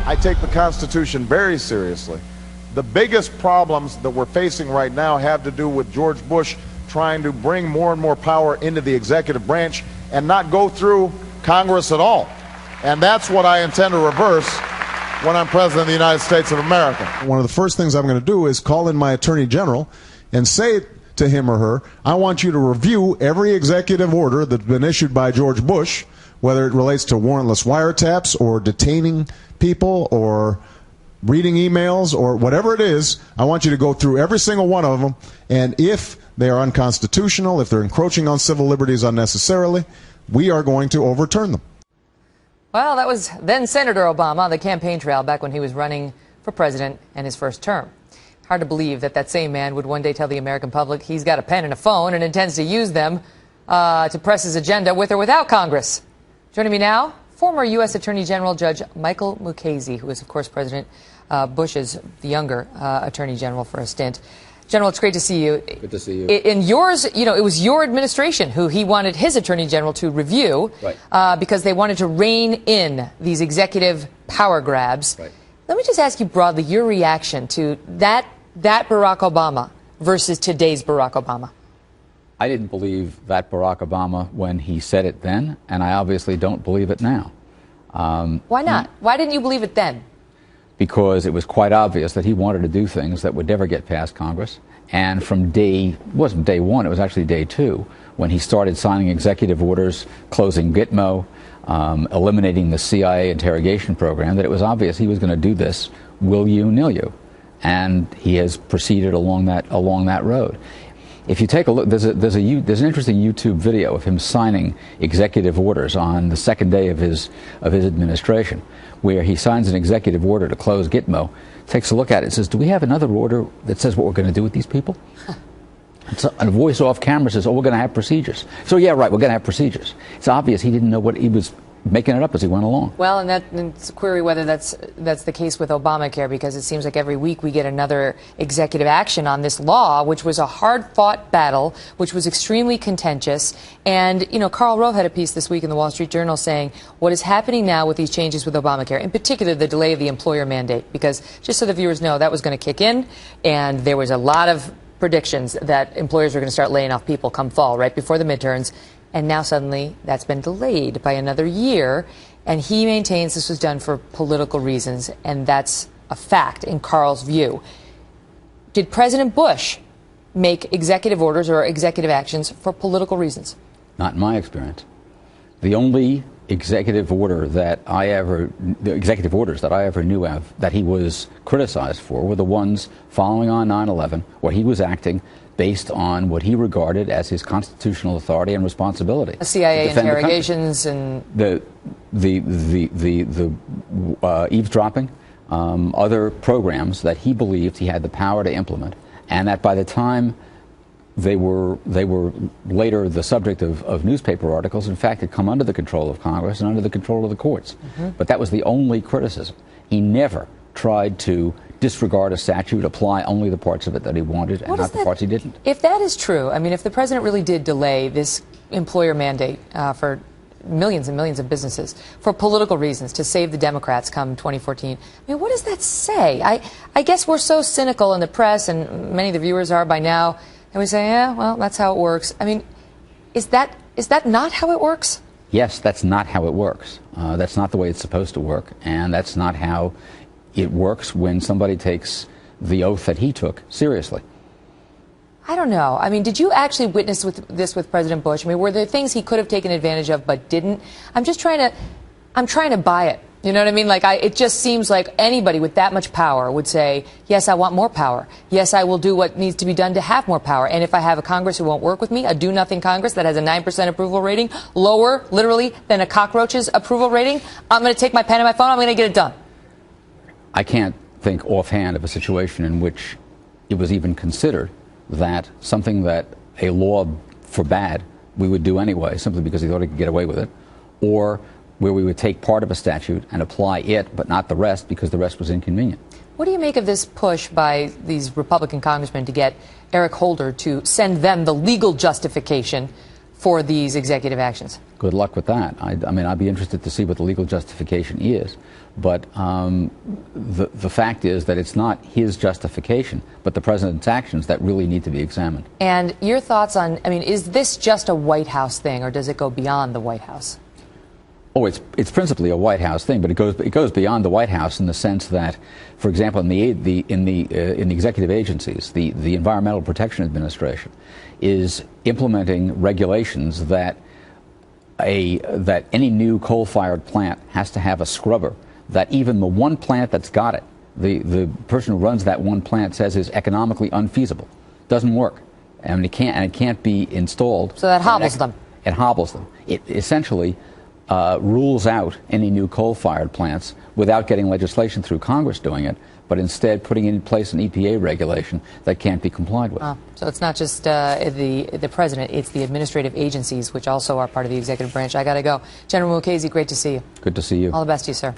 I take the Constitution very seriously. The biggest problems that we're facing right now have to do with George Bush trying to bring more and more power into the executive branch and not go through Congress at all. And that's what I intend to reverse when I'm President of the United States of America. One of the first things I'm going to do is call in my Attorney General and say to him or her, I want you to review every executive order that's been issued by George Bush, whether it relates to warrantless wiretaps or detaining people or reading emails or whatever it is. I want you to go through every single one of them, and if they are unconstitutional, if they're encroaching on civil liberties unnecessarily, we are going to overturn them. Well, that was then Senator Obama on the campaign trail back when he was running for president in his first term. Hard to believe that that same man would one day tell the American public he's got a pen and a phone and intends to use them to press his agenda with or without Congress. Joining me now, former U.S. Attorney General Judge Michael Mukasey, who is, of course, President Bush's the younger Attorney General for a stint. General, it's great to see you. Good to see you. In yours, you know, it was your administration who he wanted his Attorney General to review, right, because they wanted to rein in these executive power grabs. Right. Let me just ask you broadly your reaction to that Barack Obama versus today's Barack Obama. I didn't believe that Barack Obama when he said it then, and I obviously don't believe it now. Why not? Why didn't you believe it then? Because it was quite obvious that he wanted to do things that would never get past Congress. And from it wasn't day one, it was actually day two, when he started signing executive orders, closing Gitmo, eliminating the CIA interrogation program, that it was obvious he was going to do this, will you, nil you. And he has proceeded along that road. If you take a look, there's an interesting YouTube video of him signing executive orders on the second day of his administration, where he signs an executive order to close Gitmo, takes a look at it and says, do we have another order that says what we're going to do with these people? And a voice off camera says, oh, we're going to have procedures. So yeah, right, we're going to have procedures. It's obvious he didn't know what he was making it up as he went along. Well, and it's a query whether that's the case with Obamacare, because it seems like every week we get another executive action on this law, which was a hard-fought battle, which was extremely contentious. And, you know, Karl Rove had a piece this week in the Wall Street Journal saying what is happening now with these changes with Obamacare, in particular the delay of the employer mandate, because just so the viewers know, that was going to kick in, and there was a lot of predictions that employers were going to start laying off people come fall, right before the midterms. And now suddenly that's been delayed by another year. And he maintains this was done for political reasons. And that's a fact in Karl's view. Did President Bush make executive orders or executive actions for political reasons? Not in my experience. The only executive orders that I ever knew of that he was criticized for were the ones following on 9/11, where he was acting based on what he regarded as his constitutional authority and responsibility. The CIA interrogations and the eavesdropping, other programs that he believed he had the power to implement, and that by the time they were later the subject of newspaper articles, in fact, had come under the control of Congress and under the control of the courts. Mm-hmm. But that was the only criticism. He never tried to disregard a statute, apply only the parts of it that he wanted and not the parts he didn't. If that is true, I mean, if the president really did delay this employer mandate for millions and millions of businesses for political reasons to save the Democrats come 2014, I mean, what does that say? I guess we're so cynical in the press, and many of the viewers are by now, and we say, yeah, well, that's how it works. I mean, is that not how it works? Yes, that's not how it works. That's not the way it's supposed to work, and that's not how it works when somebody takes the oath that he took seriously. I don't know. I mean, did you actually witness this with President Bush? I mean, were there things he could have taken advantage of but didn't? I'm trying to buy it. You know what I mean? Like, it just seems like anybody with that much power would say, yes, I want more power. Yes, I will do what needs to be done to have more power. And if I have a Congress who won't work with me, a do-nothing Congress that has a 9% approval rating, lower, literally, than a cockroach's approval rating, I'm going to take my pen and my phone, I'm going to get it done. I can't think offhand of a situation in which it was even considered that something that a law forbade we would do anyway, simply because he thought he could get away with it, or where we would take part of a statute and apply it but not the rest because the rest was inconvenient. What do you make of this push by these Republican congressmen to get Eric Holder to send them the legal justification for these executive actions? Good luck with that. I mean, I'd be interested to see what the legal justification is. But the fact is that it's not his justification, but the president's actions that really need to be examined. And your thoughts on, I mean, is this just a White House thing, or does it go beyond the White House? Oh, it's principally a White House thing, but it goes beyond the White House in the sense that, for example, in the executive agencies, the Environmental Protection Administration is implementing regulations that any new coal-fired plant has to have a scrubber that even the one plant that's got it, the person who runs that one plant says is economically unfeasible, doesn't work, and it can't be installed. So that hobbles them. It hobbles them. It essentially rules out any new coal-fired plants without getting legislation through Congress doing it, but instead putting in place an EPA regulation that can't be complied with. So it's not just the president, it's the administrative agencies, which also are part of the executive branch. I got to go. General Mukasey, great to see you. Good to see you. All the best to you, sir.